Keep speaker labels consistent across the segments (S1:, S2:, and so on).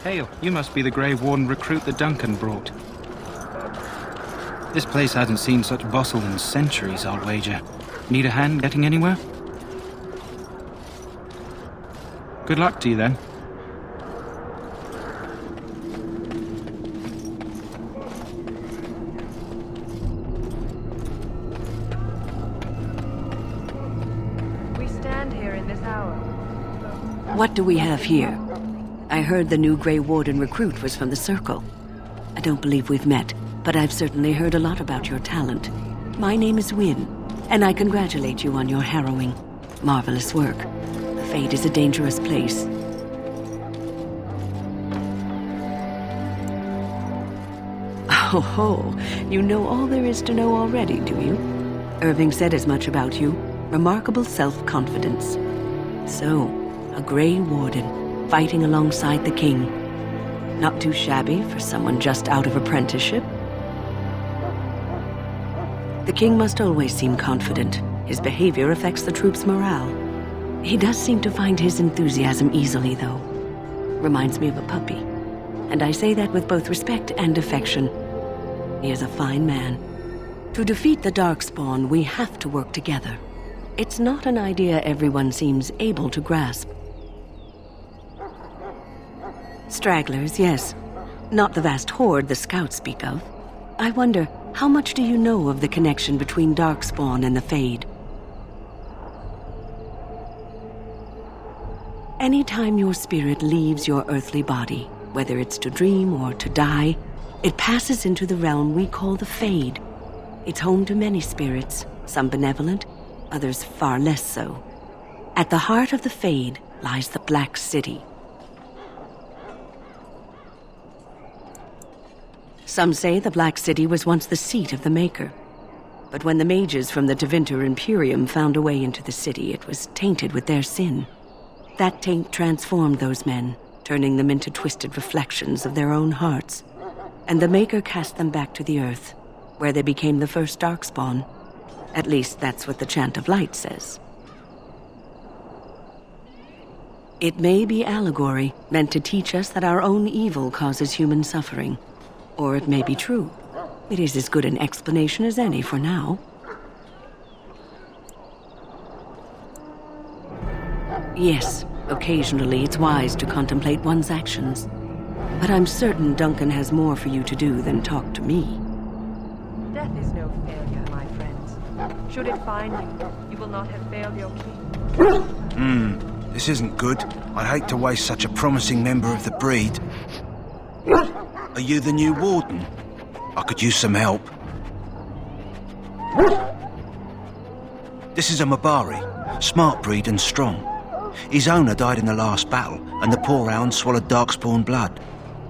S1: Hail, you must be the Grey Warden recruit that Duncan brought. This place hasn't seen such bustle in centuries, I'll wager. Need a hand getting anywhere? Good luck to you, then.
S2: We stand here in this hour.
S3: What do we have here? I heard the new Grey Warden recruit was from the Circle. I don't believe we've met, but I've certainly heard a lot about your talent. My name is Wynne, and I congratulate you on your harrowing, marvelous work. The Fade is a dangerous place. Oh ho, you know all there is to know already, do you? Irving said as much about you. Remarkable self-confidence. So, a Grey Warden, fighting alongside the king. Not too shabby for someone just out of apprenticeship. The king must always seem confident. His behavior affects the troops' morale. He does seem to find his enthusiasm easily, though. Reminds me of a puppy. And I say that with both respect and affection. He is a fine man. To defeat the Darkspawn, we have to work together. It's not an idea everyone seems able to grasp. Stragglers, yes. Not the vast horde the scouts speak of. I wonder, how much do you know of the connection between Darkspawn and the Fade? Anytime your spirit leaves your earthly body, whether it's to dream or to die, it passes into the realm we call the Fade. It's home to many spirits, some benevolent, others far less so. At the heart of the Fade lies the Black City. Some say the Black City was once the seat of the Maker. But when the mages from the Tevinter Imperium found a way into the city, it was tainted with their sin. That taint transformed those men, turning them into twisted reflections of their own hearts. And the Maker cast them back to the earth, where they became the first Darkspawn. At least that's what the Chant of Light says. It may be allegory, meant to teach us that our own evil causes human suffering. Or it may be true. It is as good an explanation as any for now. Yes, occasionally it's wise to contemplate one's actions. But I'm certain Duncan has more for you to do than talk to me.
S2: Death is no failure, my friends. Should it find you, you will not have failed your king.
S4: This isn't good. I'd hate to waste such a promising member of the breed. Are you the new warden? I could use some help. This is a Mabari, smart breed and strong. His owner died in the last battle, and the poor hound swallowed Darkspawn blood.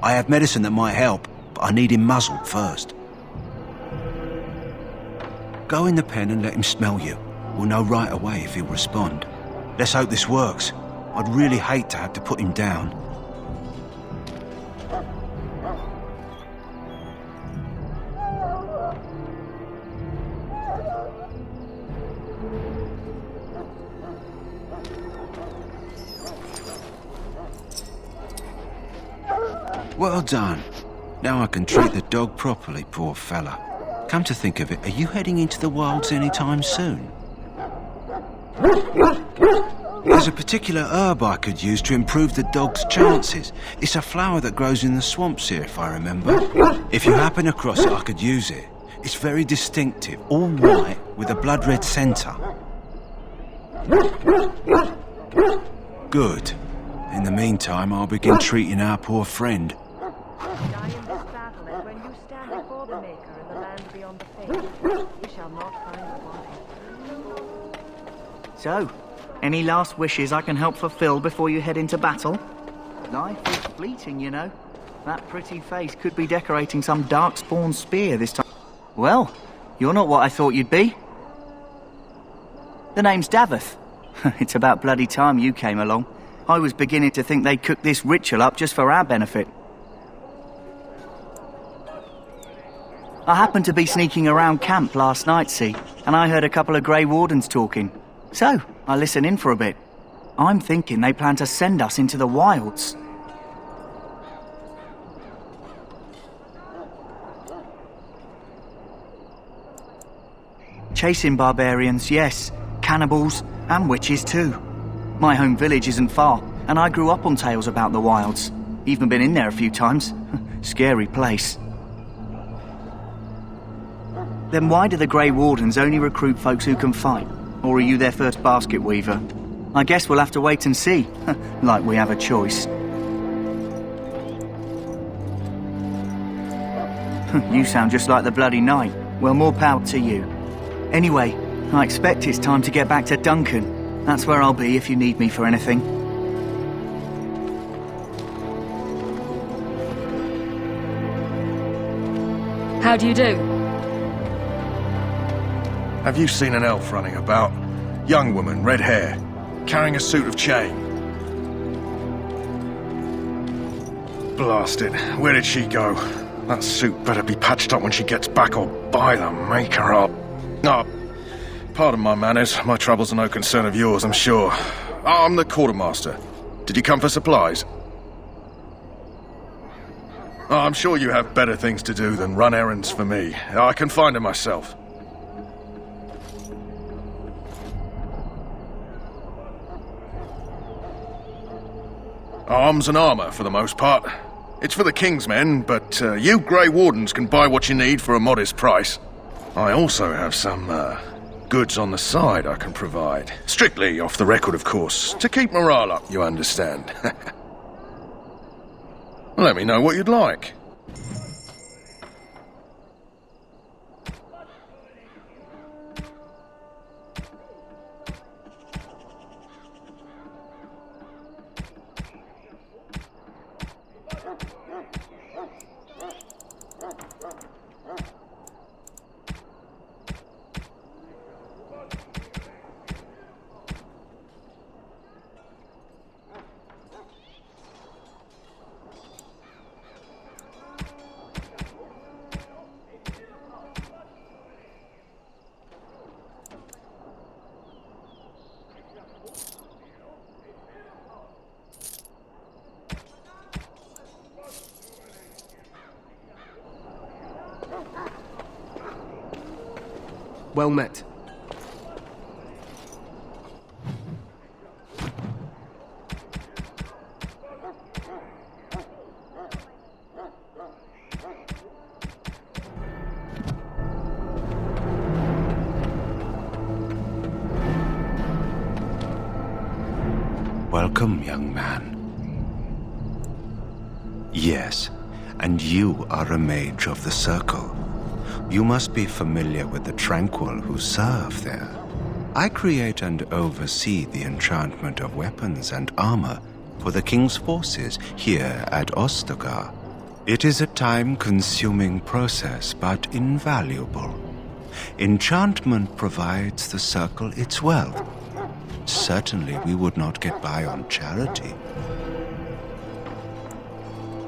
S4: I have medicine that might help, but I need him muzzled first. Go in the pen and let him smell you. We'll know right away if he'll respond. Let's hope this works. I'd really hate to have to put him down. Well done. Now I can treat the dog properly, poor fella. Come to think of it, are you heading into the wilds anytime soon? There's a particular herb I could use to improve the dog's chances. It's a flower that grows in the swamps here, if I remember. If you happen across it, I could use it. It's very distinctive, all white with a blood-red centre. Good. In the meantime, I'll begin treating our poor friend.
S2: Die in this battle, and when you stand before the Maker in the land beyond the Fade, you shall not find the body.
S5: So, any last wishes I can help fulfill before you head into battle? Life is fleeting, you know. That pretty face could be decorating some Darkspawn spear this time. Well, you're not what I thought you'd be. The name's Daveth. It's about bloody time you came along. I was beginning to think they'd cook this ritual up just for our benefit. I happened to be sneaking around camp last night, see, and I heard a couple of Grey Wardens talking. So, I listened in for a bit. I'm thinking they plan to send us into the wilds. chasing barbarians, yes. Cannibals, and witches too. My home village isn't far, and I grew up on tales about the wilds. Even been in there a few times. Scary place. Then why do the Grey Wardens only recruit folks who can fight? Or are you their first basket weaver? I guess we'll have to wait and see. Like we have a choice. You sound just like the bloody knight. Well, more power to you. Anyway, I expect it's time to get back to Duncan. That's where I'll be if you need me for anything.
S6: How do you do?
S7: Have you seen an elf running about? Young woman, red hair, carrying a suit of chain. Blasted. Where did she go? That suit better be patched up when she gets back, or by the maker up. Oh, pardon my manners. My troubles are no concern of yours, I'm sure. I'm the quartermaster. Did you come for supplies? Oh, I'm sure you have better things to do than run errands for me. I can find her myself. Arms and armor, for the most part. It's for the King's men, but you Grey Wardens can buy what you need for a modest price. I also have some goods on the side I can provide. Strictly off the record, of course. To keep morale up, you understand. Let me know what you'd like.
S8: Well met.
S4: Welcome, young man. Yes, and you are a mage of the Circle. You must be familiar with the Tranquil who serve there. I create and oversee the enchantment of weapons and armor for the King's forces here at Ostagar. It is a time-consuming process, but invaluable. Enchantment provides the Circle its wealth. Certainly we would not get by on charity.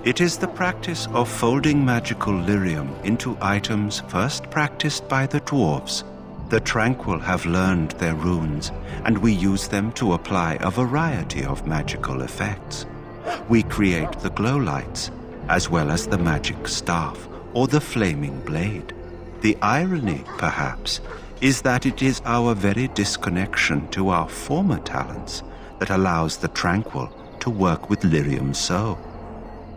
S4: It is the practice of folding magical lyrium into items first practiced by the dwarves. The Tranquil have learned their runes, and we use them to apply a variety of magical effects. We create the glow lights, as well as the magic staff or the flaming blade. The irony, perhaps, is that it is our very disconnection to our former talents that allows the Tranquil to work with lyrium so.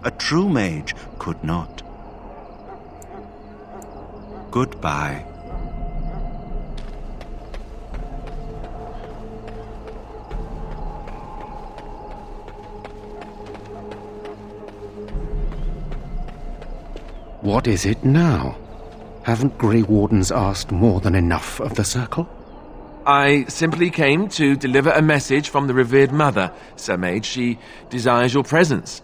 S4: A true mage could not. Goodbye.
S8: What is it now? Haven't Grey Wardens asked more than enough of the Circle?
S9: I simply came to deliver a message from the revered mother, Sir Mage. She desires your presence.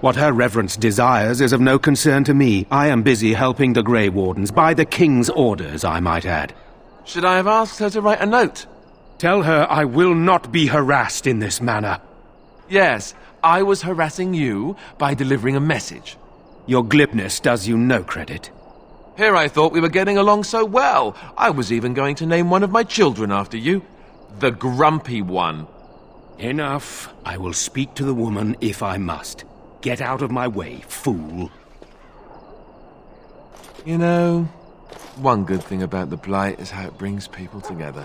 S8: What her reverence desires is of no concern to me. I am busy helping the Grey Wardens, by the King's orders, I might add.
S9: Should I have asked her to write a note?
S8: Tell her I will not be harassed in this manner.
S9: Yes, I was harassing you by delivering a message.
S8: Your glibness does you no credit.
S9: Here I thought we were getting along so well. I was even going to name one of my children after you. The Grumpy One.
S8: Enough. I will speak to the woman if I must. Get out of my way, fool.
S9: You know, One good thing about the Blight is how it brings people together.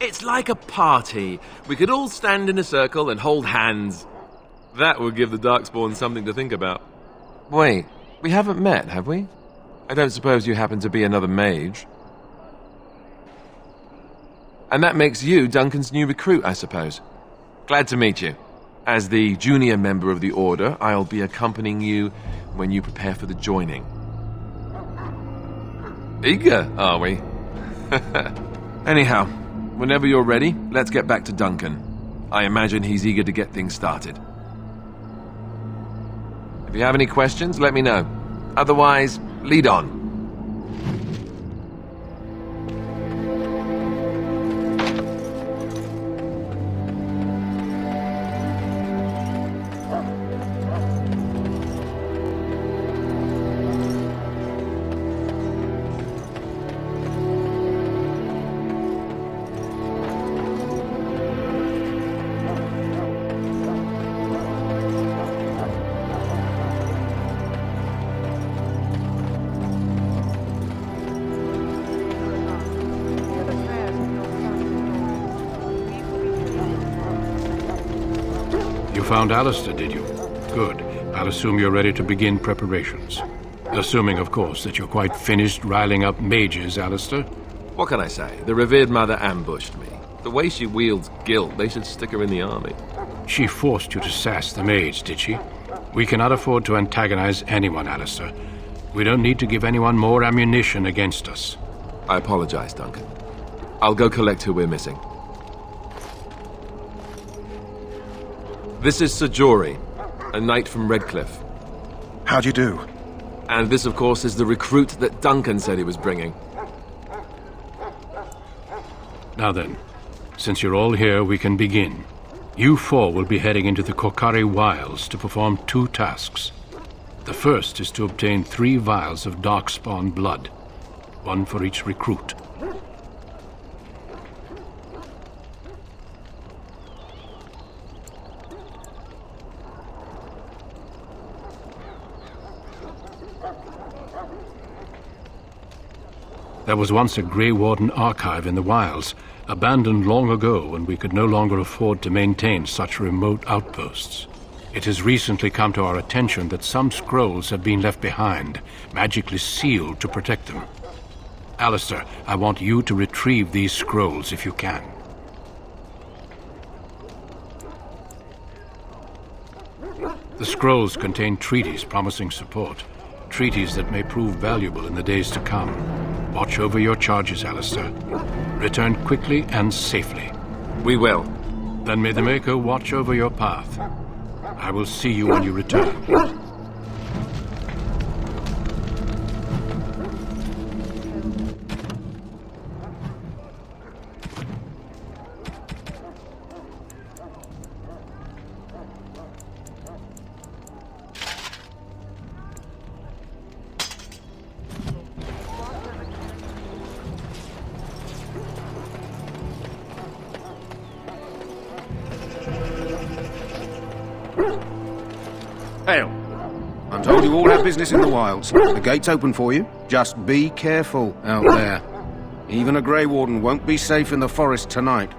S9: It's like a party. We could all stand in a circle and hold hands. That would give the Darkspawn something to think about. Wait, we haven't met, have we? I don't suppose you happen to be another mage. And that makes you Duncan's new recruit, I suppose. Glad to meet you. As the junior member of the Order, I'll be accompanying you when you prepare for the joining. Eager, are we? Anyhow, whenever you're ready, let's get back to Duncan. I imagine he's eager to get things started. If you have any questions, let me know. Otherwise, lead on.
S10: You found Alistair, did you? Good. I'll assume you're ready to begin preparations. Assuming, of course, that you're quite finished riling up mages, Alistair.
S9: What can I say? The revered mother ambushed me. The way she wields guilt, they should stick her in the army.
S10: She forced you to sass the mage, did she? We cannot afford to antagonize anyone, Alistair. We don't need to give anyone more ammunition against us.
S9: I apologize, Duncan. I'll go collect who we're missing. This is Sir Jory, a knight from Redcliffe.
S7: How'd you do?
S9: And this, of course, is the recruit that Duncan said he was bringing.
S10: Now then, since you're all here, we can begin. You four will be heading into the Kokari Wilds to perform 2 tasks. The first is to obtain 3 vials of Darkspawn blood, 1 for each recruit. There was once a Grey Warden archive in the wilds, abandoned long ago when we could no longer afford to maintain such remote outposts. It has recently come to our attention that some scrolls have been left behind, magically sealed to protect them. Alistair, I want you to retrieve these scrolls if you can. The scrolls contain treaties promising support, treaties that may prove valuable in the days to come. Watch over your charges, Alistair. Return quickly and safely.
S9: We will.
S10: Then may the Maker watch over your path. I will see you when you return.
S11: Hail. I'm told you all have business in the wilds. The gate's open for you. Just be careful out there. Even a Grey Warden won't be safe in the forest tonight.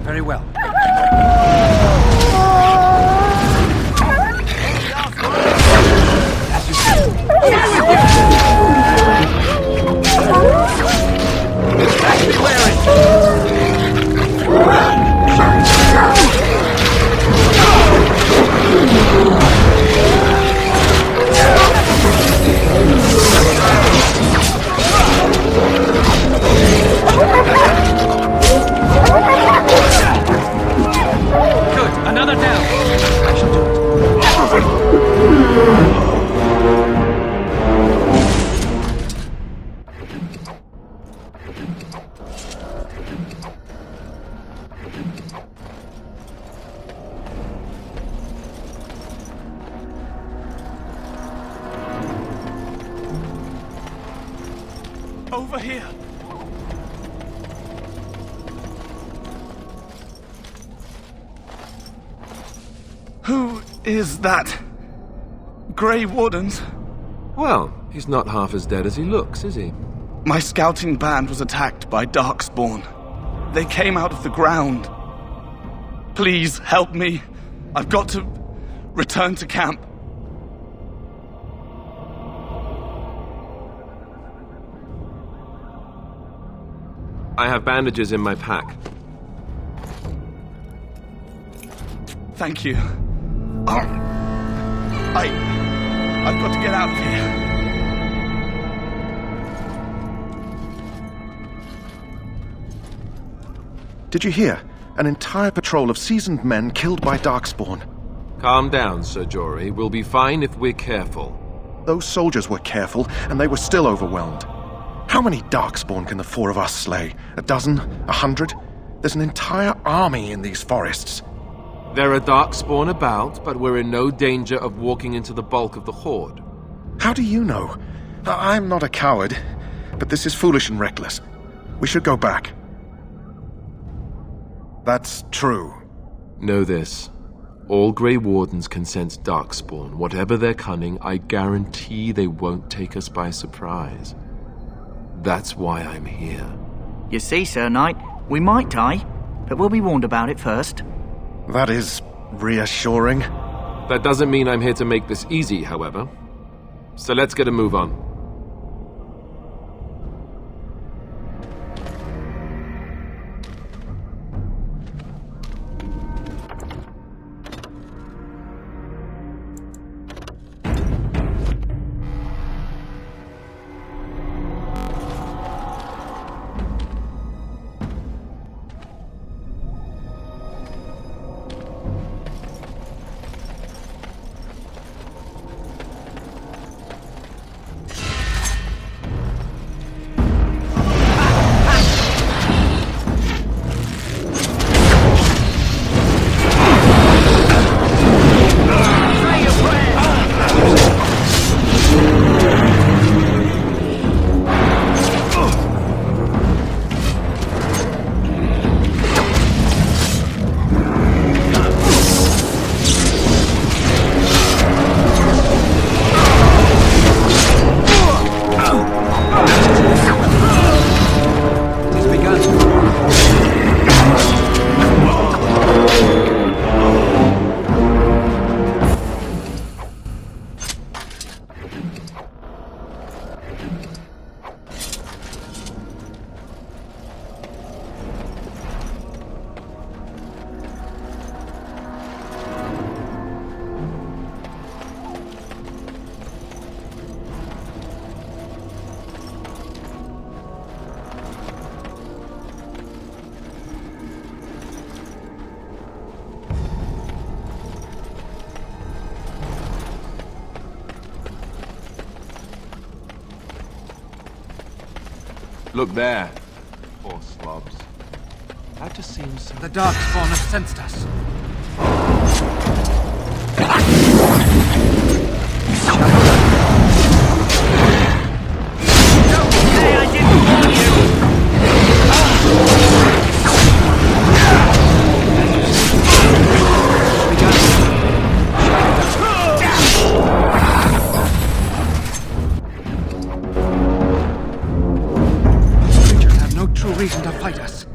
S1: Very well.
S12: Over here! Who is that? Grey Wardens?
S9: Well, he's not half as dead as he looks, is he?
S12: My scouting band was attacked by Darkspawn. They came out of the ground. Please help me. I've got to return to camp.
S9: I have bandages in my pack.
S12: Thank you. I've got to get out of here.
S7: Did you hear? An entire patrol of seasoned men killed by Darkspawn.
S9: Calm down, Sir Jory. We'll be fine if we're careful.
S7: Those soldiers were careful, and they were still overwhelmed. How many Darkspawn can the four of us slay? 12? 100? There's an entire army in these forests.
S9: There are Darkspawn about, but we're in no danger of walking into the bulk of the Horde.
S7: How do you know? I'm not a coward, but this is foolish and reckless. We should go back. That's true.
S9: Know this. All Grey Wardens can sense Darkspawn. Whatever their cunning, I guarantee they won't take us by surprise. That's why I'm here.
S5: You see, Sir Knight, we might die, but we'll be warned about it first.
S7: That is reassuring.
S9: That doesn't mean I'm here to make this easy, however. So let's get a move on. Look there. Poor slobs. That just seems so...
S1: The Darkspawn have sensed us.
S5: Hey, I didn't warn you!
S1: Creatures have no true reason to fight us.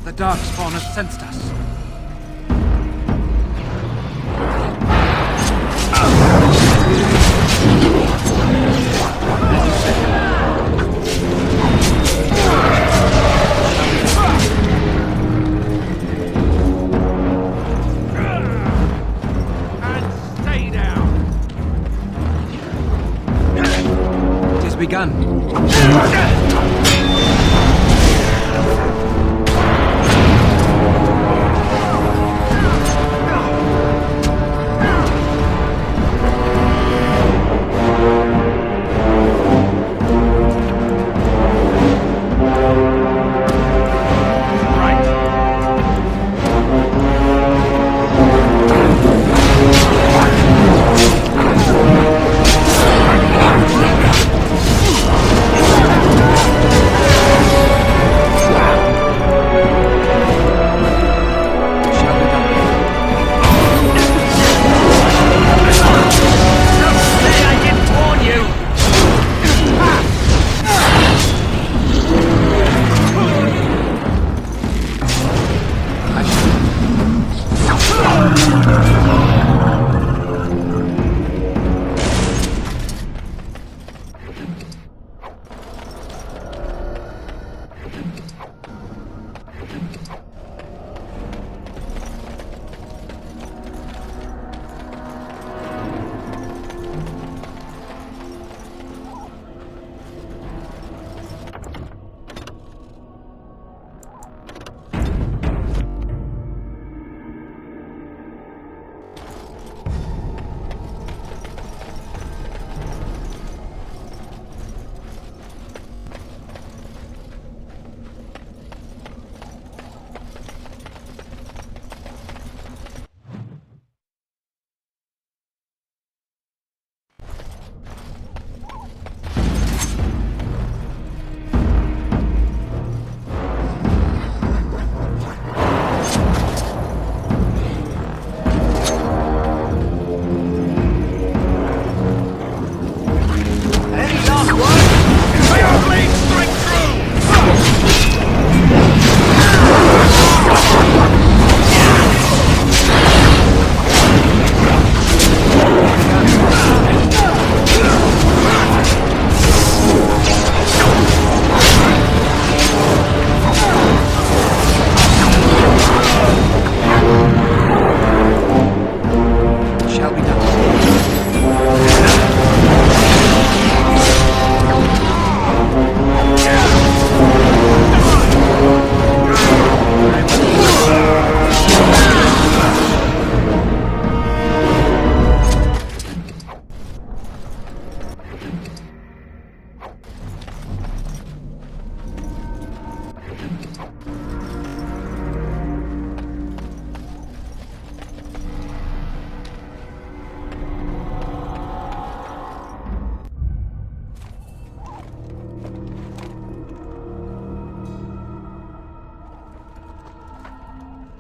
S1: The Darkspawn has sensed us.
S9: And stay down.
S1: It has begun.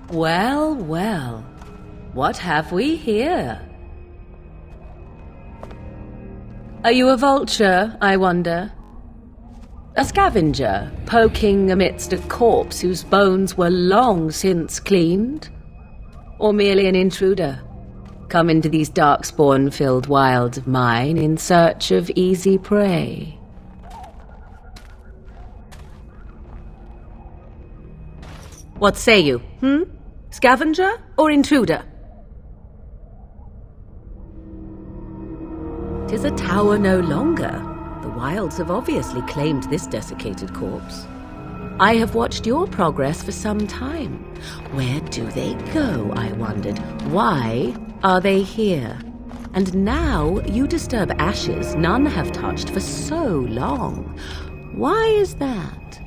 S3: Well, well. What have we here? Are you a vulture, I wonder? A scavenger, poking amidst a corpse whose bones were long since cleaned? Or merely an intruder, come into these darkspawn-filled wilds of mine in search of easy prey? What say you, Scavenger or intruder? 'Tis a tower no longer. The wilds have obviously claimed this desiccated corpse. I have watched your progress for some time. Where do they go, I wondered? Why are they here? And now you disturb ashes none have touched for so long. Why is that?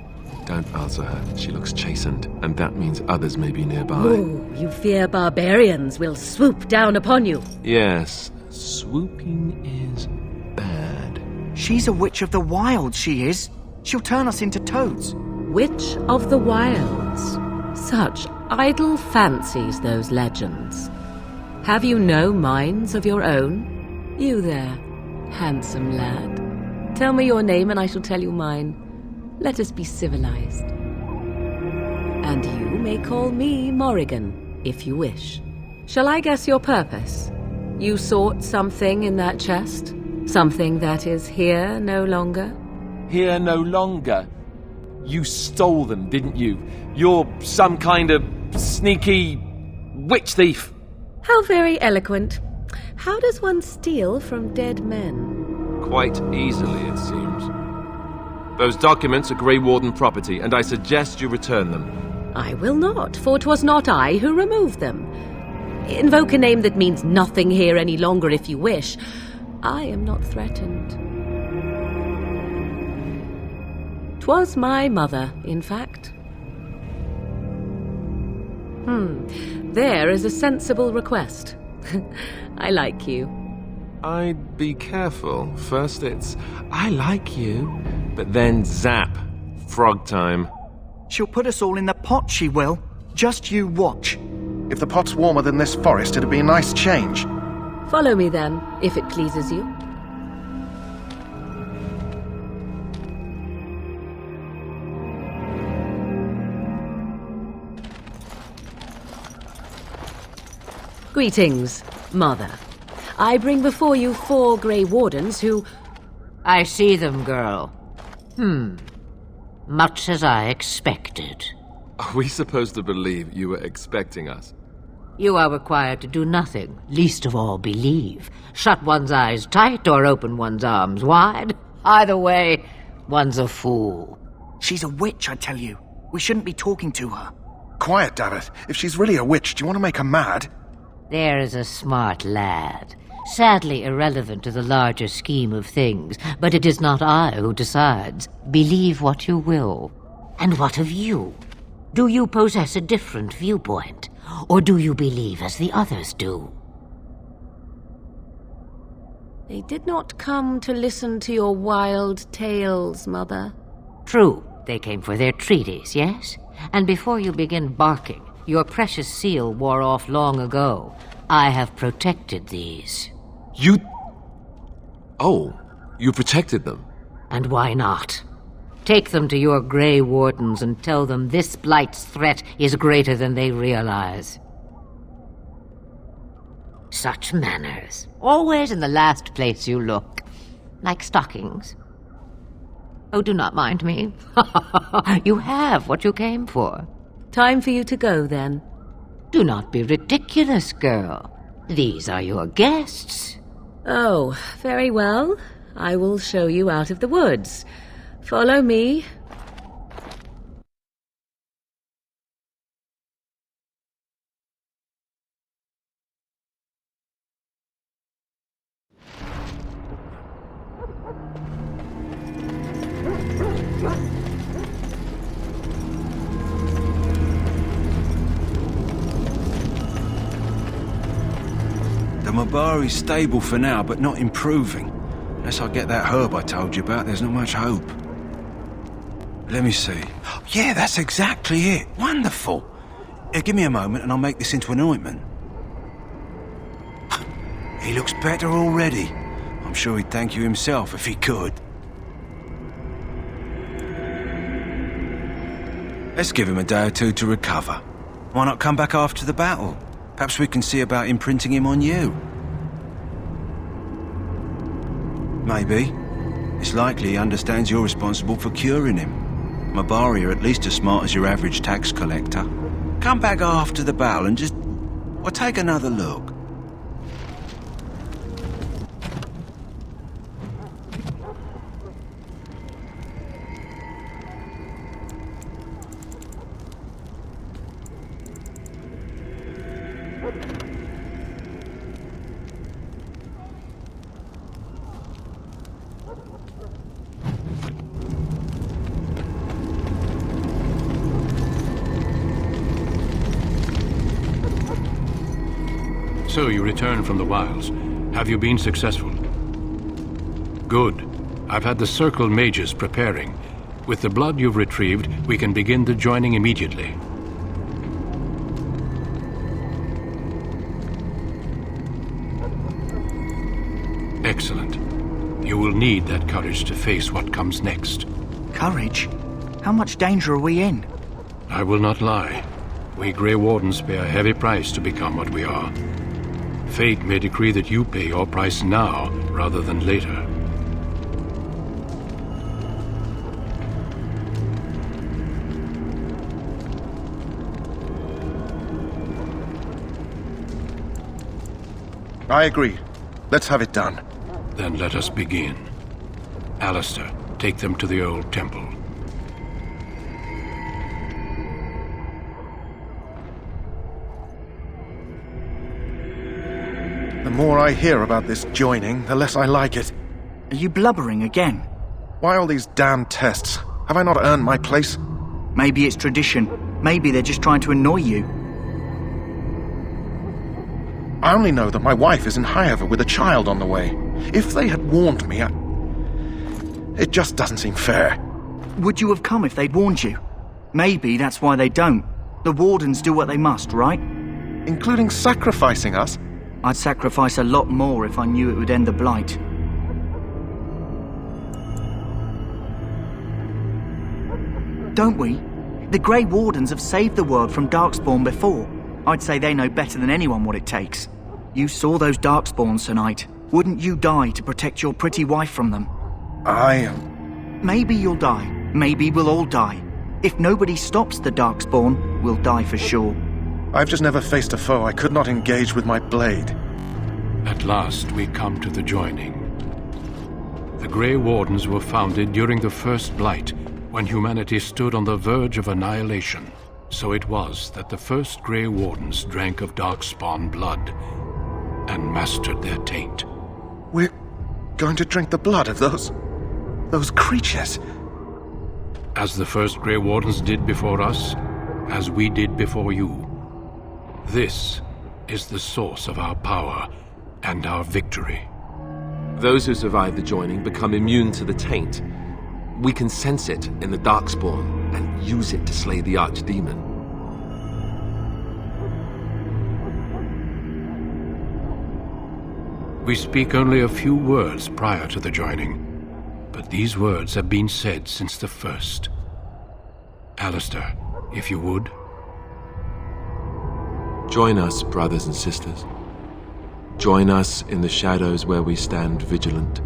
S9: Don't answer her. She looks chastened, and that means others may be nearby.
S3: Oh, you fear barbarians will swoop down upon you.
S9: Yes, swooping is bad.
S5: She's a witch of the wilds, she is. She'll turn us into toads.
S3: Witch of the wilds. Such idle fancies, those legends. Have you no minds of your own? You there, handsome lad. Tell me your name and I shall tell you mine. Let us be civilized.
S13: And you may call me Morrigan, if you wish. Shall I guess your purpose? You sought something in that chest? Something that is here no longer?
S9: Here no longer? You stole them, didn't you? You're some kind of sneaky witch thief.
S13: How very eloquent. How does one steal from dead men?
S9: Quite easily, it seems. Those documents are Grey Warden property, and I suggest you return them.
S13: I will not, for 'twas not I who removed them. Invoke a name that means nothing here any longer if you wish. I am not threatened. 'Twas my mother, in fact. There is a sensible request. I like you.
S9: I'd be careful. First it's, I like you, but then zap. Frog time.
S5: She'll put us all in the pot, she will. Just you watch.
S7: If the pot's warmer than this forest, it'd be a nice change.
S13: Follow me then, if it pleases you. Greetings, Mother. I bring before you 4 Grey Wardens who...
S14: I see them, girl. Much as I expected.
S9: Are we supposed to believe you were expecting us?
S14: You are required to do nothing, least of all believe. Shut one's eyes tight or open one's arms wide. Either way, one's a fool.
S5: She's a witch, I tell you. We shouldn't be talking to her.
S7: Quiet, Davith. If she's really a witch, do you want to make her mad?
S14: There is a smart lad. Sadly irrelevant to the larger scheme of things, but it is not I who decides. Believe what you will. And what of you? Do you possess a different viewpoint? Or do you believe as the others do?
S13: They did not come to listen to your wild tales, Mother.
S14: True, they came for their treaties, yes? And before you begin barking, your precious seal wore off long ago. I have protected these.
S9: You... Oh, you protected them?
S14: And why not? Take them to your Grey Wardens and tell them this blight's threat is greater than they realize. Such manners. Always in the last place you look. Like stockings. Oh, do not mind me. You have what you came for.
S13: Time for you to go, then.
S14: Do not be ridiculous, girl. These are your guests.
S13: Oh, very well. I will show you out of the woods. Follow me.
S4: The Mabari's stable for now, but not improving. Unless I get that herb I told you about, there's not much hope. Let me see. Yeah, that's exactly it. Wonderful. Give me a moment and I'll make this into an ointment. He looks better already. I'm sure he'd thank you himself if he could. Let's give him a day or two to recover. Why not come back after the battle? Perhaps we can see about imprinting him on you. Maybe. It's likely he understands you're responsible for curing him. Mabari are at least as smart as your average tax collector. Come back after the battle and just... or take another look.
S10: So you returned from the wilds. Have you been successful? Good. I've had the Circle mages preparing. With the blood you've retrieved, we can begin the joining immediately. Excellent. You will need that courage to face what comes next.
S5: Courage? How much danger are we in?
S10: I will not lie. We Grey Wardens pay a heavy price to become what we are. Fate may decree that you pay your price now, rather than later.
S7: I agree. Let's have it done.
S10: Then let us begin. Alistair, take them to the old temple.
S7: The more I hear about this joining, the less I like it.
S5: Are you blubbering again?
S7: Why all these damn tests? Have I not earned my place?
S5: Maybe it's tradition. Maybe they're just trying to annoy you.
S7: I only know that my wife is in Highover with a child on the way. If they had warned me, it just doesn't seem fair.
S5: Would you have come if they'd warned you? Maybe that's why they don't. The Wardens do what they must, right?
S7: Including sacrificing us?
S5: I'd sacrifice a lot more if I knew it would end the Blight. Don't we? The Grey Wardens have saved the world from Darkspawn before. I'd say they know better than anyone what it takes. You saw those Darkspawns tonight. Wouldn't you die to protect your pretty wife from them?
S7: Maybe
S5: you'll die. Maybe we'll all die. If nobody stops the Darkspawn, we'll die for sure.
S7: I've just never faced a foe I could not engage with my blade.
S10: At last we come to the joining. The Grey Wardens were founded during the First Blight, when humanity stood on the verge of annihilation. So it was that the first Grey Wardens drank of Darkspawn blood and mastered their taint.
S7: We're going to drink the blood of those creatures?
S10: As the first Grey Wardens did before us, as we did before you. This is the source of our power and our victory.
S9: Those who survive the joining become immune to the taint. We can sense it in the Darkspawn and use it to slay the Archdemon.
S10: We speak only a few words prior to the joining, but these words have been said since the first. Alistair, if you would.
S9: Join us, brothers and sisters. Join us in the shadows where we stand vigilant.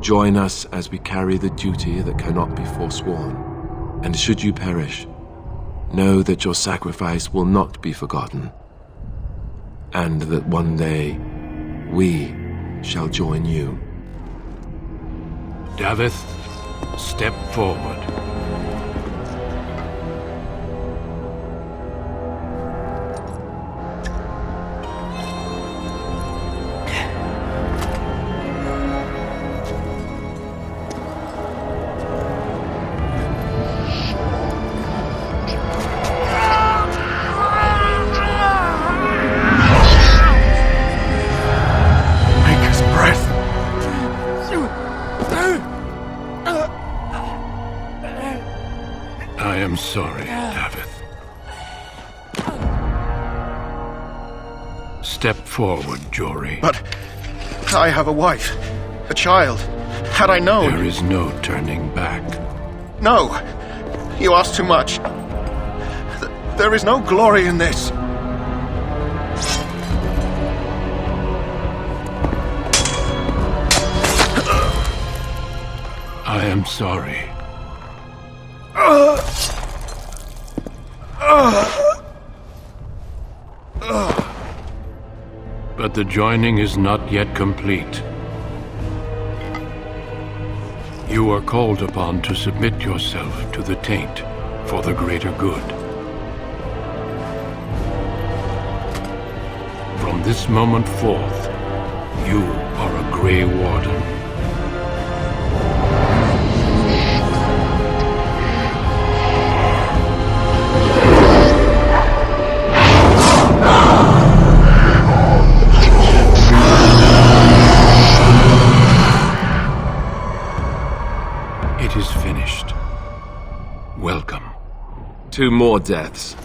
S9: Join us as we carry the duty that cannot be forsworn. And should you perish, know that your sacrifice will not be forgotten, and that one day we shall join you.
S10: Davith, step forward. Sorry, Davith. Step forward, Jory.
S7: But I have a wife, a child. Had I known...
S10: There is no turning back.
S7: No! You ask too much. There is no glory in this.
S10: I am sorry. But the joining is not yet complete. You are called upon to submit yourself to the taint for the greater good. From this moment forth, you are a Grey Warden. It is finished. Welcome.
S9: 2 more deaths.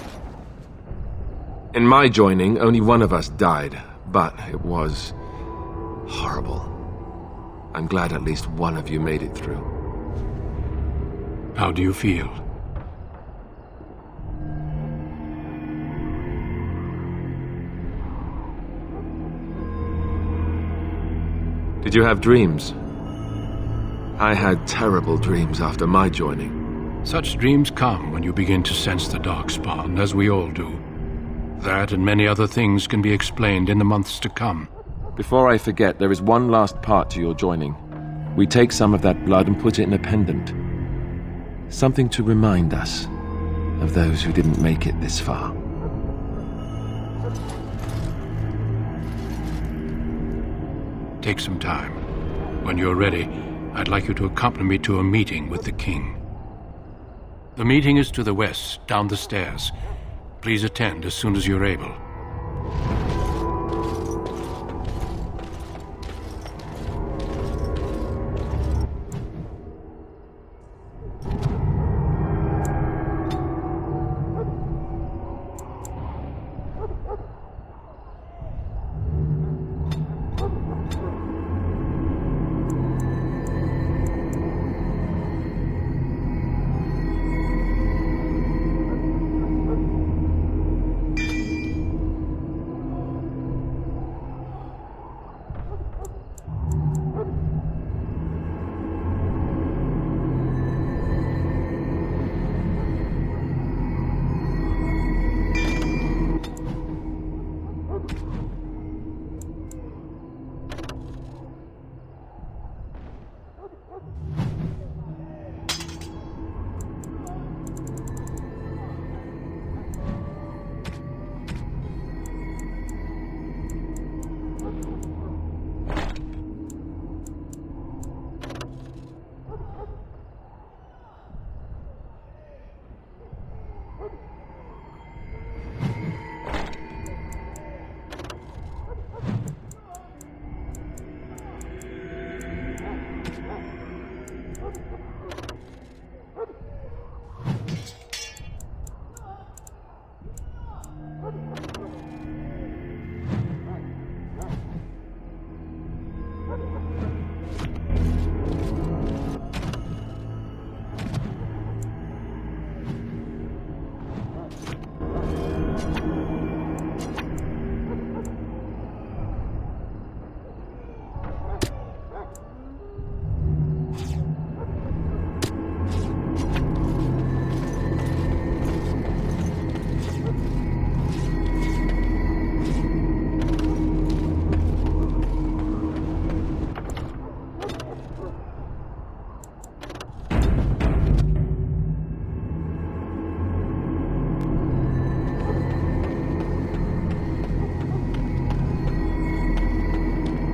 S9: In my joining, only one of us died, but it was horrible. I'm glad at least one of you made it through.
S10: How do you feel?
S9: Did you have dreams? I had terrible dreams after my joining.
S10: Such dreams come when you begin to sense the Darkspawn, as we all do. That and many other things can be explained in the months to come.
S9: Before I forget, there is one last part to your joining. We take some of that blood and put it in a pendant. Something to remind us of those who didn't make it this far.
S10: Take some time. When you're ready, I'd like you to accompany me to a meeting with the king. The meeting is to the west, down the stairs. Please attend as soon as you're able.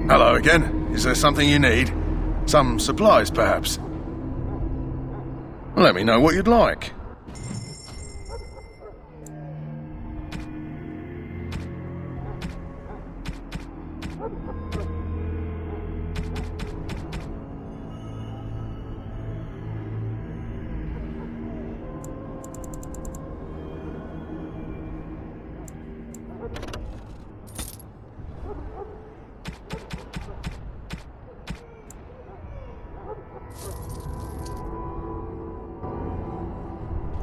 S7: Hello again. Is there something you need? Some supplies, perhaps? Let me know what you'd like.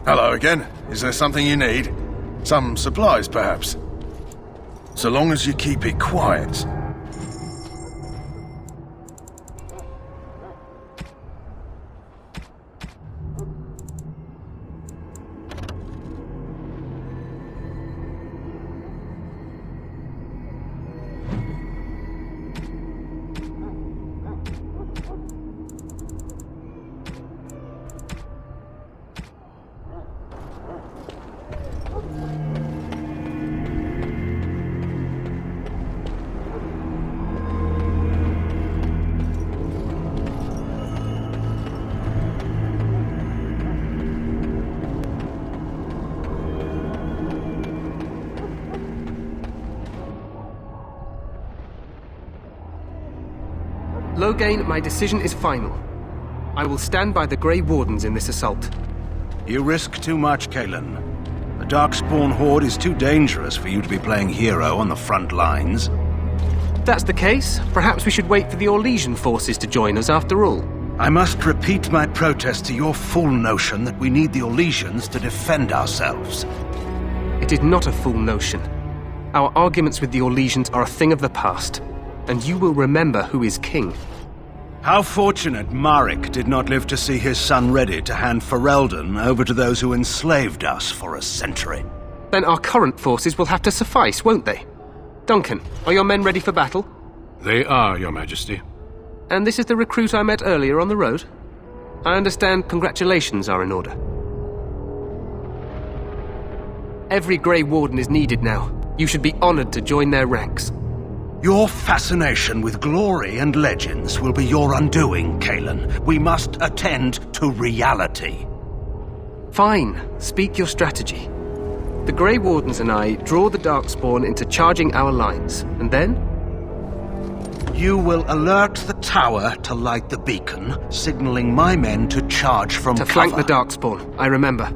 S7: Hello again. Is there something you need? Some supplies, perhaps? So long as you keep it quiet.
S15: Loghain, my decision is final. I will stand by the Grey Wardens in this assault.
S4: You risk too much, Kalen. The Darkspawn Horde is too dangerous for you to be playing hero on the front lines.
S15: If that's the case, perhaps we should wait for the Orlesian forces to join us after all.
S4: I must repeat my protest to your fool notion that we need the Orlesians to defend ourselves.
S15: It is not a fool notion. Our arguments with the Orlesians are a thing of the past. and you will remember who is king.
S4: How fortunate Marek did not live to see his son ready to hand Ferelden over to those who enslaved us for a century.
S15: Then our current forces will have to suffice, won't they? Duncan, are your men ready for battle?
S10: They are, Your Majesty.
S15: And this is the recruit I met earlier on the road? I understand congratulations are in order. Every Grey Warden is needed now. You should be honored to join their ranks.
S4: Your fascination with glory and legends will be your undoing, Kalen. We must attend to reality.
S15: Fine. Speak your strategy. The Grey Wardens and I draw the Darkspawn into charging our lines, and then?
S4: You will alert the tower to light the beacon, signaling my men to charge from cover.
S15: To flank the Darkspawn, I remember.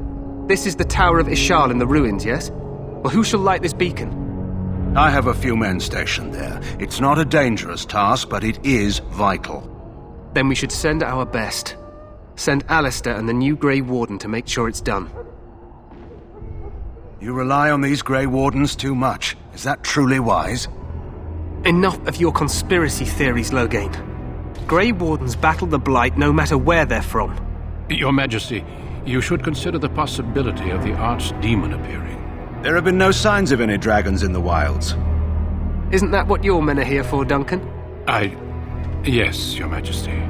S15: This is the Tower of Ishal in the ruins, yes? Well, who shall light this beacon?
S4: I have a few men stationed there. It's not a dangerous task, but it is vital.
S15: Then we should send our best. Send Alistair and the new Grey Warden to make sure it's done.
S4: You rely on these Grey Wardens too much. Is that truly wise?
S15: Enough of your conspiracy theories, Loghain. Grey Wardens battle the Blight no matter where they're from.
S10: Your Majesty, you should consider the possibility of the Archdemon appearing.
S4: There have been no signs of any dragons in the wilds.
S15: Isn't that what your men are here for, Duncan?
S10: Yes, Your Majesty.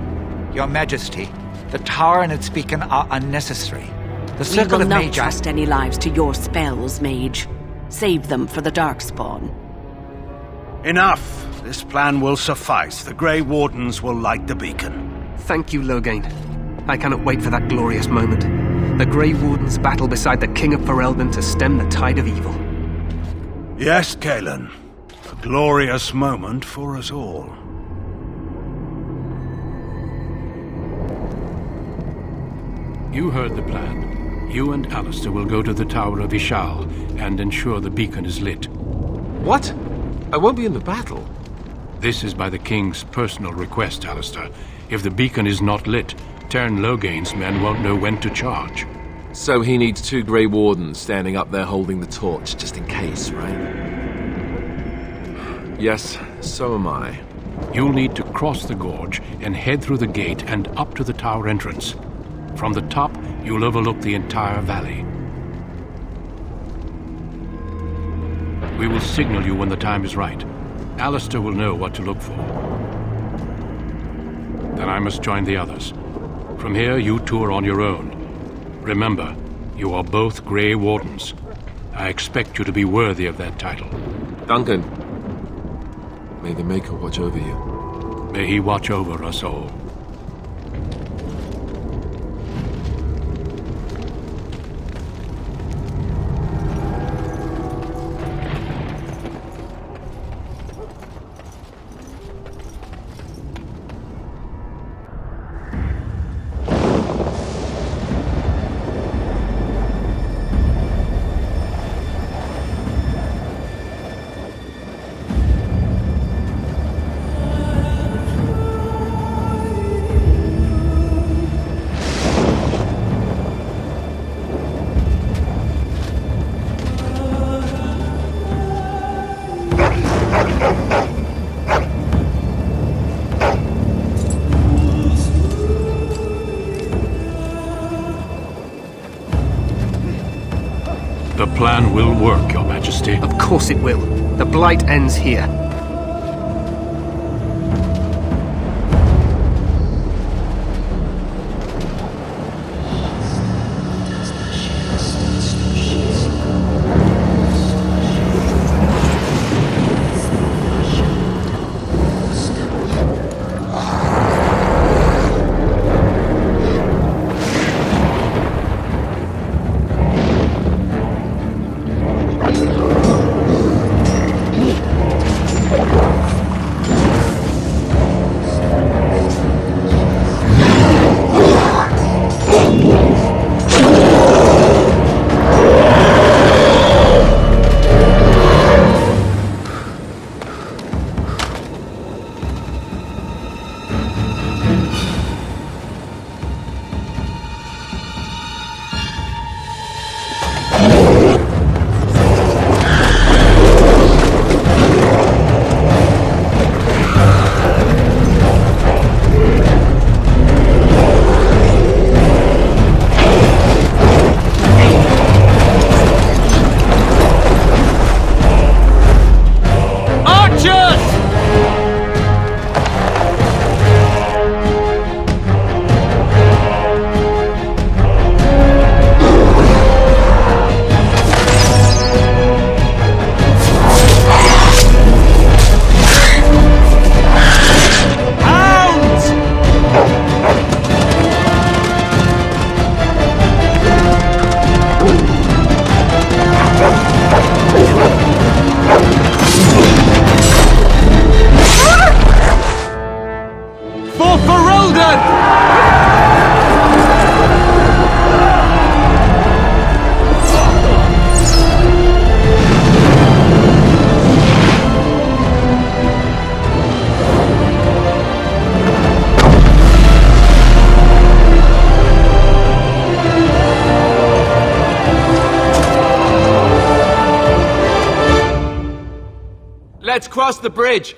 S16: Your Majesty, the tower and its beacon are unnecessary. The
S3: We
S16: circle
S3: will
S16: of
S3: not
S16: Mage...
S3: trust any lives to your spells, Mage. Save them for the Darkspawn.
S4: Enough! This plan will suffice. The Grey Wardens will light the beacon.
S15: Thank you, Loghain. I cannot wait for that glorious moment. The Grey Wardens battle beside the King of Ferelden to stem the tide of evil.
S4: Yes, Kalen. A glorious moment for us all.
S10: You heard the plan. You and Alistair will go to the Tower of Ishal and ensure the beacon is lit.
S9: What? I won't be in the battle.
S10: This is by the King's personal request, Alistair. If the beacon is not lit, Tern Loghain's men won't know when to charge.
S9: So he needs 2 Grey Wardens standing up there holding the torch, just in case, right? Yes, so am I.
S10: You'll need to cross the gorge and head through the gate and up to the tower entrance. From the top, you'll overlook the entire valley. We will signal you when the time is right. Alistair will know what to look for. Then I must join the others. From here, you two are on your own. Remember, you are both Grey Wardens. I expect you to be worthy of that title.
S9: Duncan, may the Maker watch over you.
S10: May he watch over us all. The plan will work, Your Majesty.
S15: Of course it will. The Blight ends here.
S9: Let's cross the bridge!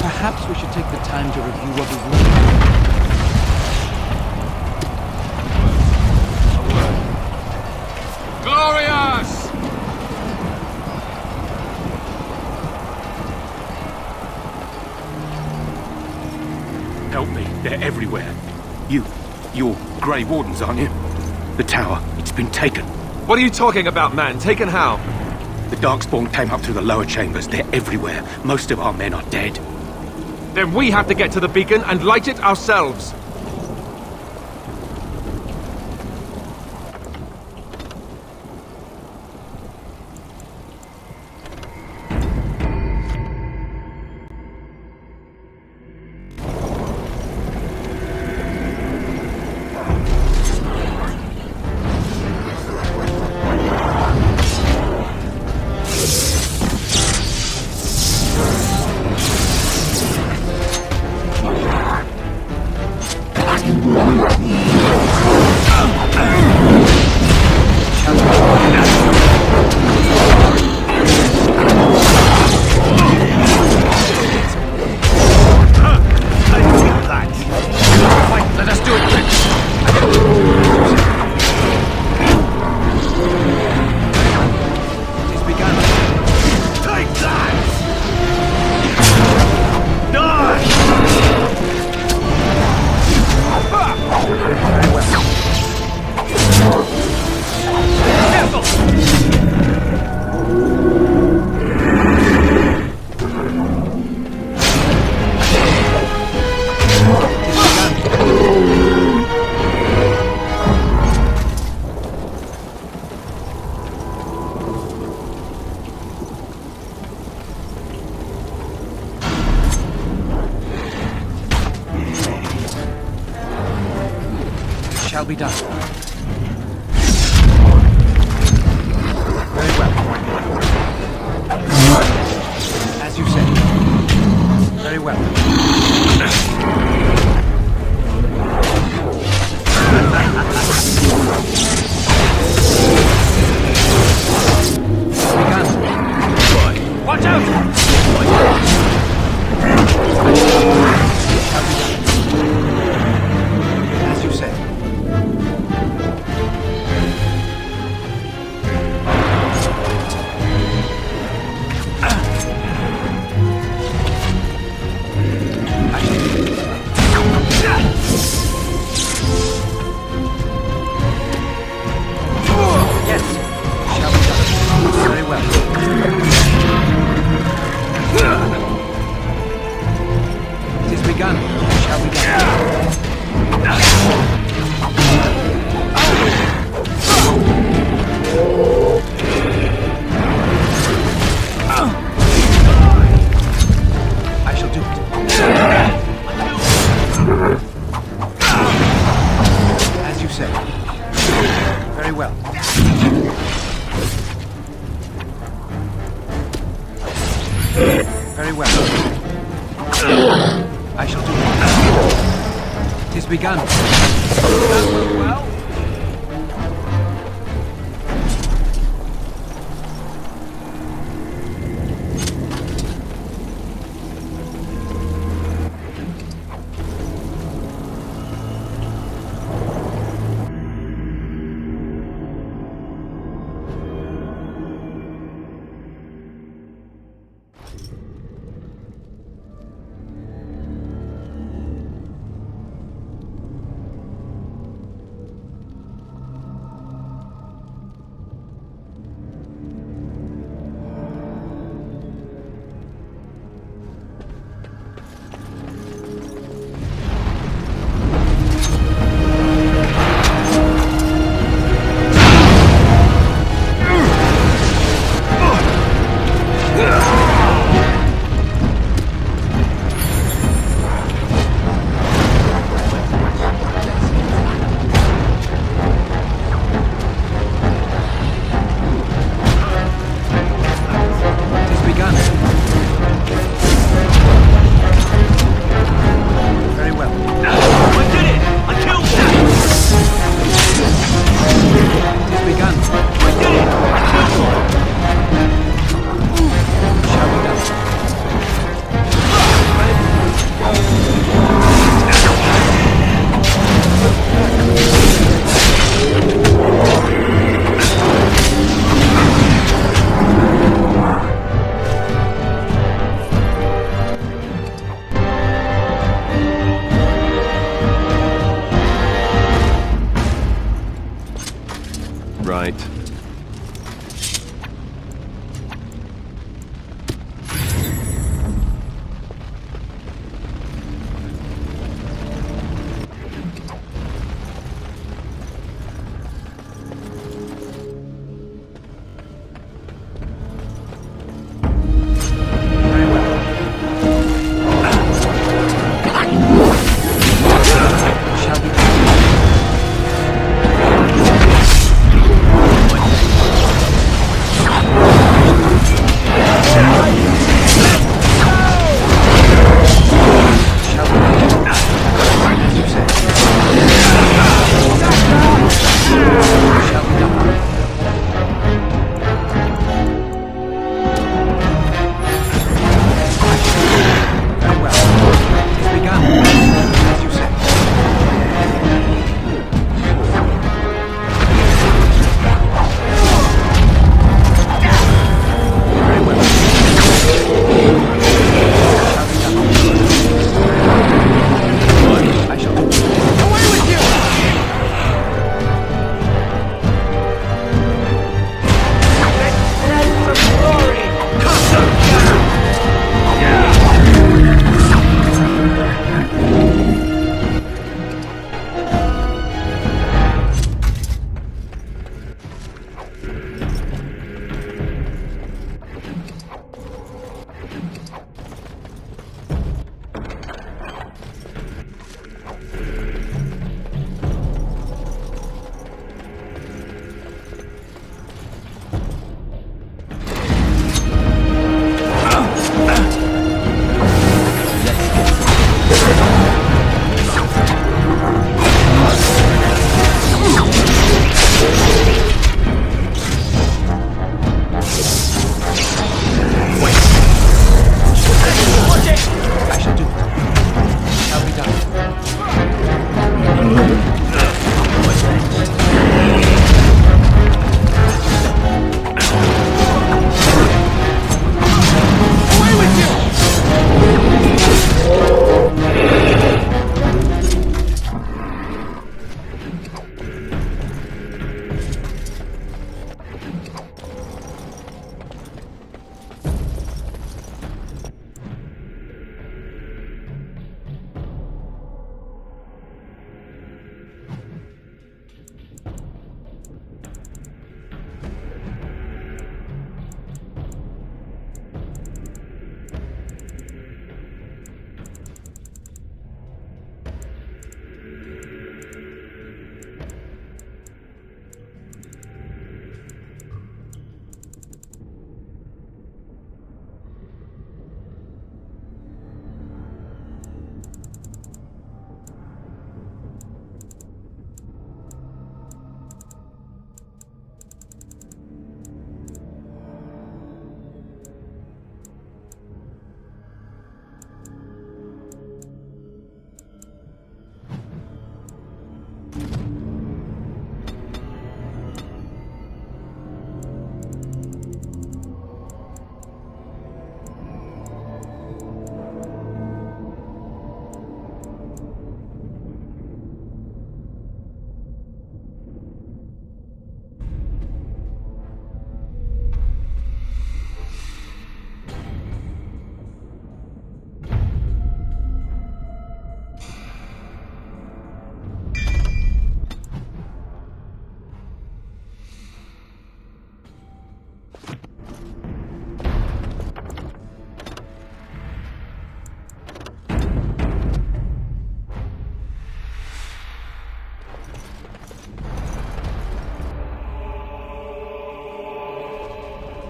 S1: Perhaps we should take the time to review what we've learned.
S9: Glorious!
S8: Help me, they're everywhere. You're Grey Wardens, aren't you? The tower, it's been taken.
S9: What are you talking about, man? Taken how?
S8: The Darkspawn came up through the lower chambers. They're everywhere. Most of our men are dead.
S9: Then we have to get to the beacon and light it ourselves.
S1: Shall be done. Very well. As you say. Very well. Begun. Watch out! As you say. Very well. I shall do it. 'Tis begun. That went well.
S9: right.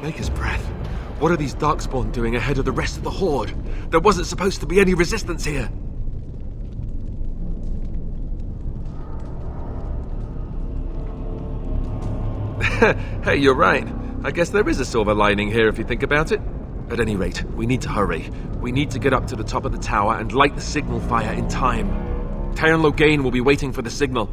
S9: Maker's breath. What are these Darkspawn doing ahead of the rest of the Horde? There wasn't supposed to be any resistance here. Hey, you're right. I guess there is a silver lining here if you think about it. At any rate, we need to hurry. We need to get up to the top of the tower and light the signal fire in time. Taron Logain will be waiting for the signal.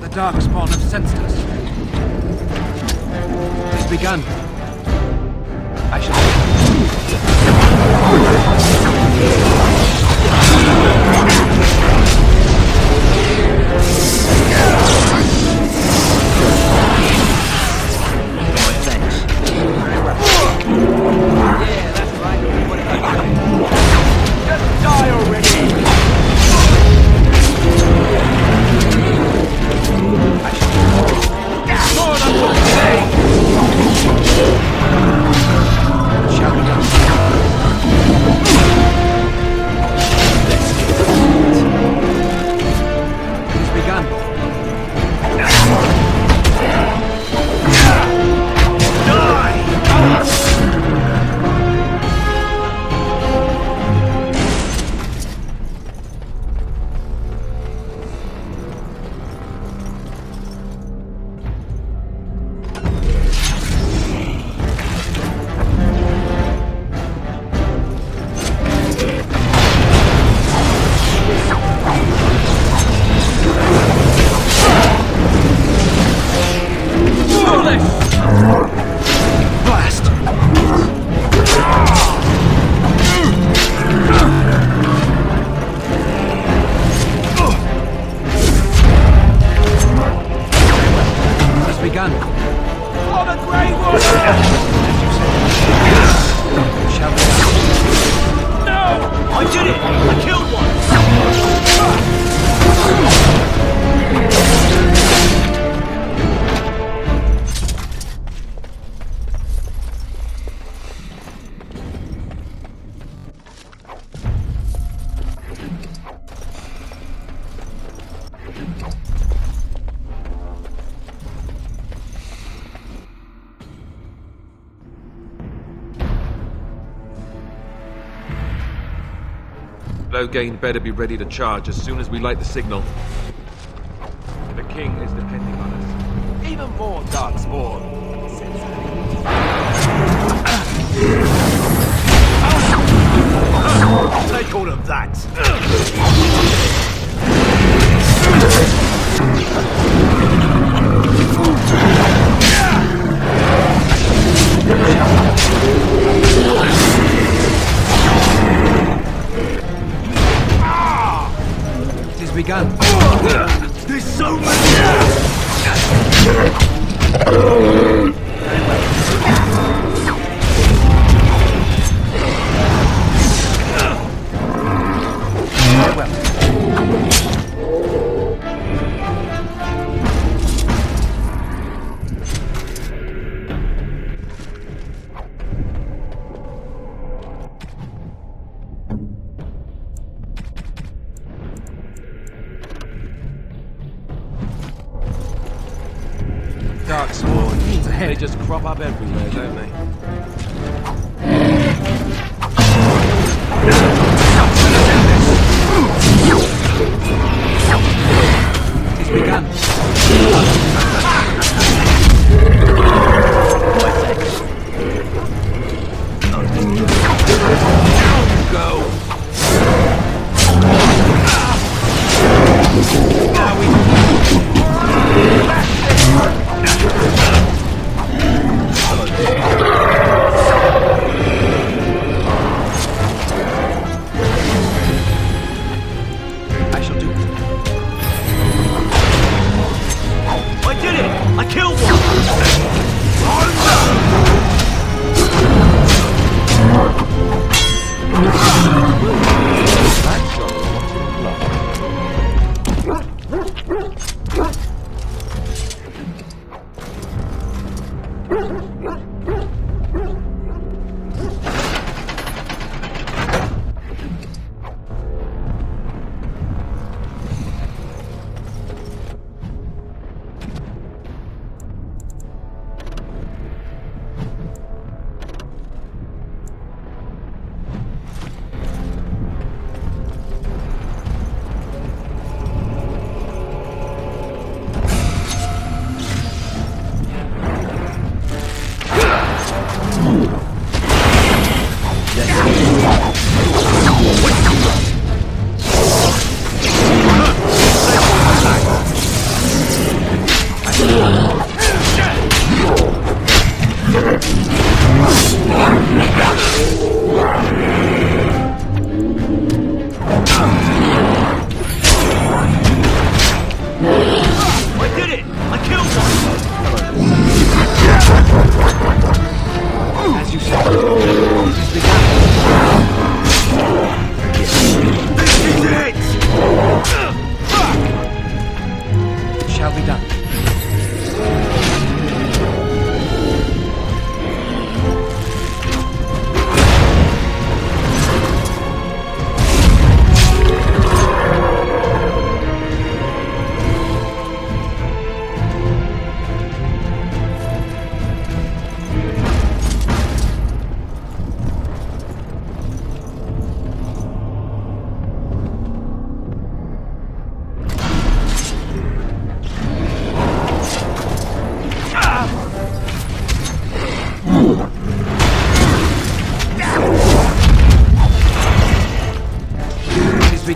S16: The Darkspawn have sensed us.
S1: has begun. I shall...
S9: Loghain better be ready to charge as soon as we light the signal. The king is depending on us.
S16: Even more darkspawn. Take all of that.
S1: It has begun.
S16: There's so much.
S9: Darkspawn. They just crop up everywhere, don't they?
S1: It's begun.
S16: Down you go.
S1: Now we...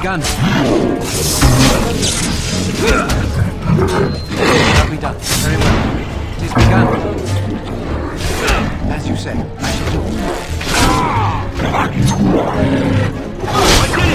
S1: begun. Shall be done. Very well. It is begun. As you say, I shall do it. I did it!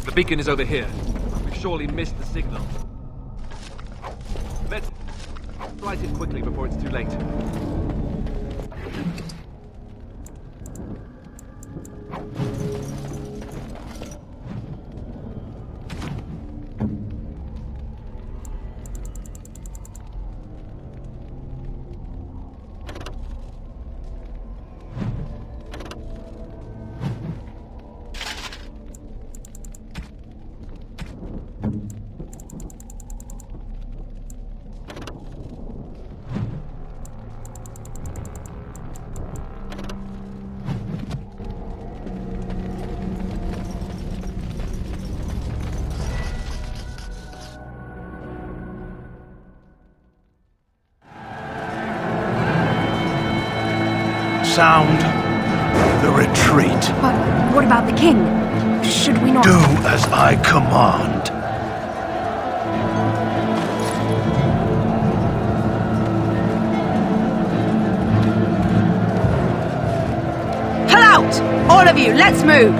S9: The beacon is over here. We've surely missed the signal. Let's flight it quickly before it's too late.
S17: Sound the retreat.
S18: But what about the king? Should we not...
S17: Do as I command.
S18: Pull out! All of you, let's move!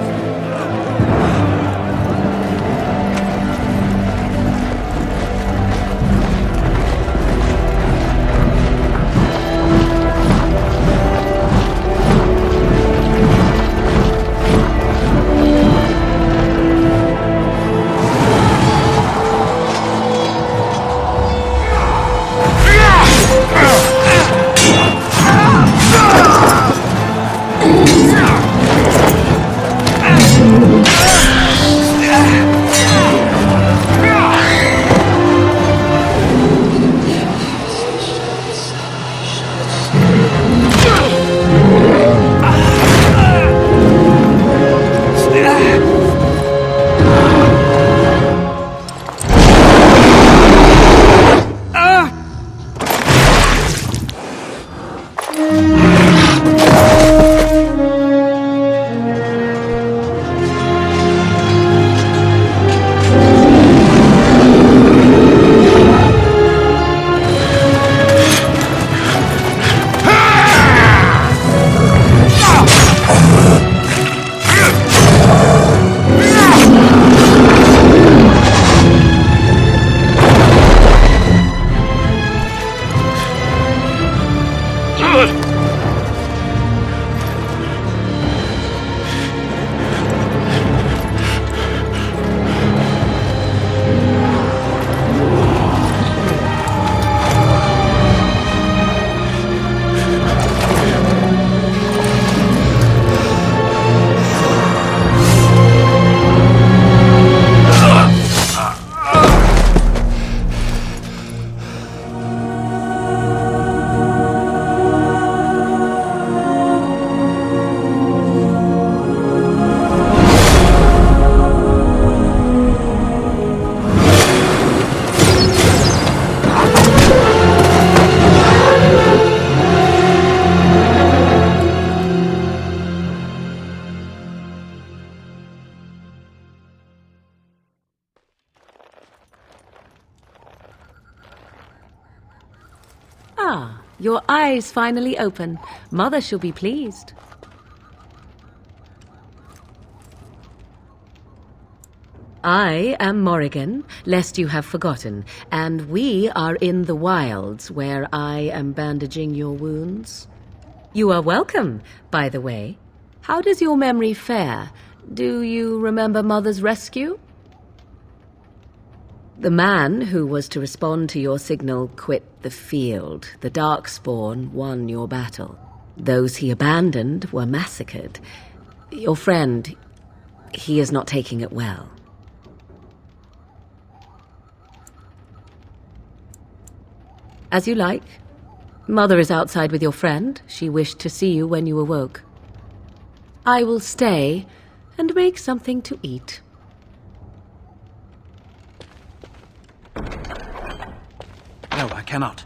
S13: Ah, your eyes finally open. Mother shall be pleased. I am Morrigan, lest you have forgotten, and we are in the wilds where I am bandaging your wounds. You are welcome, by the way. How does your memory fare? Do you remember Mother's rescue? The man who was to respond to your signal quit the field. The Darkspawn won your battle. Those he abandoned were massacred. Your friend, he is not taking it well. As you like. Mother is outside with your friend. She wished to see you when you awoke. I will stay and make something to eat.
S1: No, I cannot.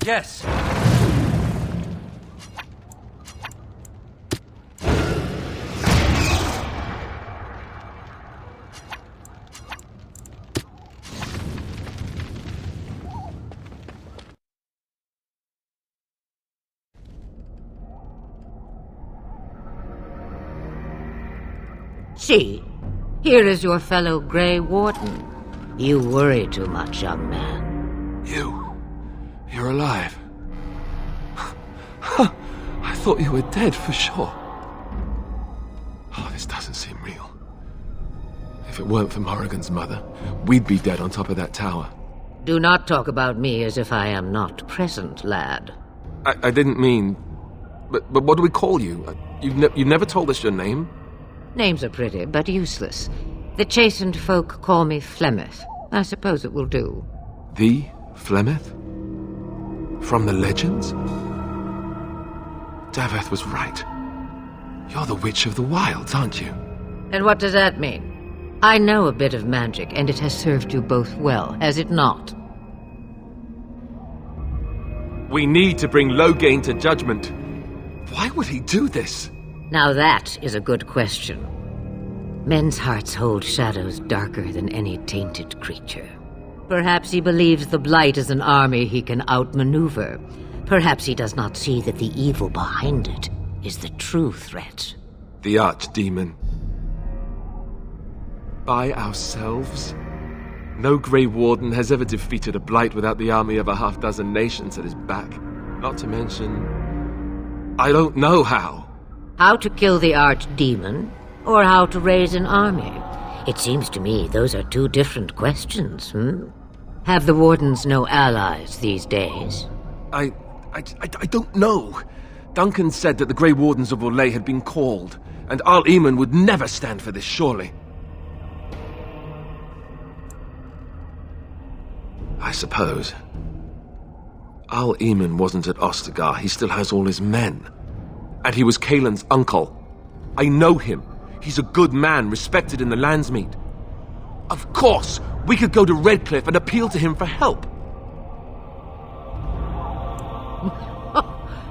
S1: Yes.
S14: See, here is your fellow Grey Warden. You worry too much, young man.
S9: You're alive. I thought you were dead for sure. Oh, this doesn't seem real. If it weren't for Morrigan's mother, we'd be dead on top of that tower.
S14: Do not talk about me as if I am not present, lad.
S9: I didn't mean... But what do we call you? You've never told us your name?
S14: Names are pretty, but useless. The chastened folk call me Flemeth. I suppose it will do.
S9: The Flemeth? From the legends? Daveth was right. You're the Witch of the Wilds, aren't you?
S14: And what does that mean? I know a bit of magic, and it has served you both well, has it not?
S9: We need to bring Loghain to judgment. Why would he do this?
S14: Now that is a good question. Men's hearts hold shadows darker than any tainted creature. Perhaps he believes the Blight is an army he can outmaneuver. Perhaps he does not see that the evil behind it is the true threat.
S9: The Archdemon. By ourselves? No Grey Warden has ever defeated a Blight without the army of a half-dozen nations at his back. Not to mention... I don't know how.
S14: How to kill the Archdemon, or how to raise an army? It seems to me those are two different questions, Have the Wardens no allies these days?
S9: I don't know. Duncan said that the Grey Wardens of Orlais had been called, and Al Eamon would never stand for this, surely. I suppose. Al Eamon wasn't at Ostagar. He still has all his men. And he was Kaelin's uncle. I know him. He's a good man, respected in the Landsmeet. Of course, we could go to Redcliffe and appeal to him for help.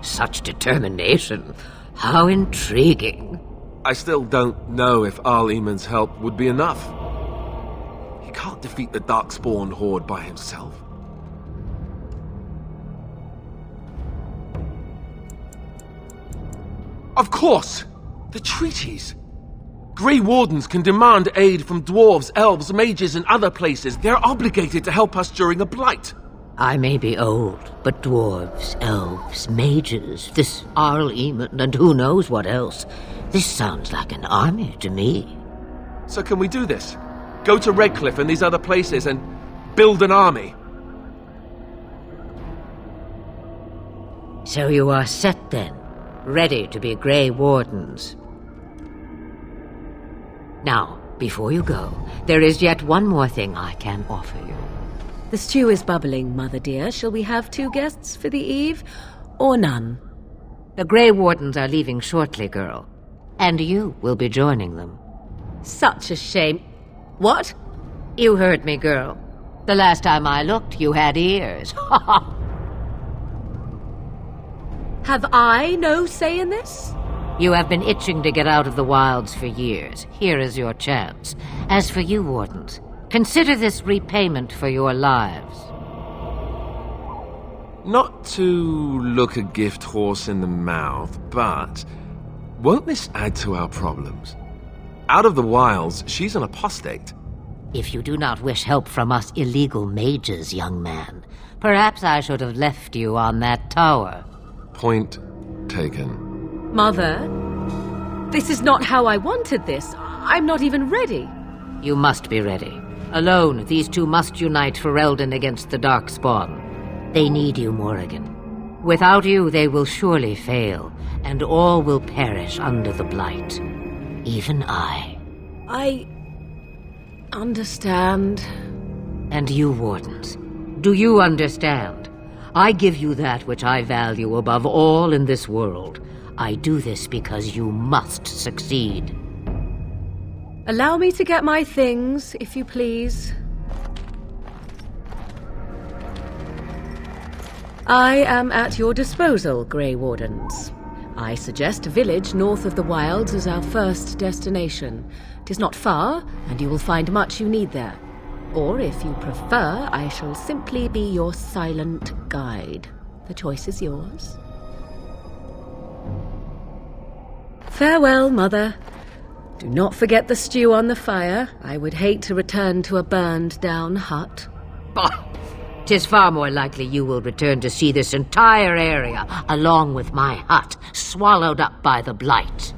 S14: Such determination. How intriguing.
S9: I still don't know if Al Eamon's help would be enough. He can't defeat the Darkspawn horde by himself. Of course! The treaties! Grey Wardens can demand aid from dwarves, elves, mages, and other places. They're obligated to help us during a blight.
S14: I may be old, but dwarves, elves, mages, this Arl Eamon, and who knows what else. This sounds like an army to me.
S9: So can we do this? Go to Redcliffe and these other places and build an army?
S14: So you are set then, ready to be Grey Wardens. Now, before you go, there is yet one more thing I can offer you.
S13: The stew is bubbling, Mother dear. Shall we have 2 guests for the eve, or none?
S14: The Grey Wardens are leaving shortly, girl. And you will be joining them.
S13: Such a shame. What?
S14: You heard me, girl. The last time I looked, you had ears.
S13: Have I no say in this?
S14: You have been itching to get out of the wilds for years. Here is your chance. As for you, Wardens, consider this repayment for your lives.
S9: Not to look a gift horse in the mouth, but won't this add to our problems? Out of the wilds, she's an apostate.
S14: If you do not wish help from us illegal mages, young man, perhaps I should have left you on that tower.
S9: Point taken.
S13: Mother, this is not how I wanted this. I'm not even ready.
S14: You must be ready. Alone, these two must unite for Eldon against the Darkspawn. They need you, Morrigan. Without you, they will surely fail, and all will perish under the Blight. Even I.
S13: I understand.
S14: And you, Wardens, do you understand? I give you that which I value above all in this world. I do this because you must succeed.
S13: Allow me to get my things, if you please. I am at your disposal, Grey Wardens. I suggest a village north of the wilds as our first destination. 'Tis not far, and you will find much you need there. Or, if you prefer, I shall simply be your silent guide. The choice is yours. Farewell, Mother. Do not forget the stew on the fire. I would hate to return to a burned-down hut.
S14: Bah! 'Tis far more likely you will return to see this entire area, along with my hut, swallowed up by the Blight.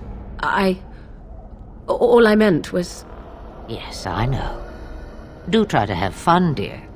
S13: All I meant was...
S14: Yes, I know. Do try to have fun, dear.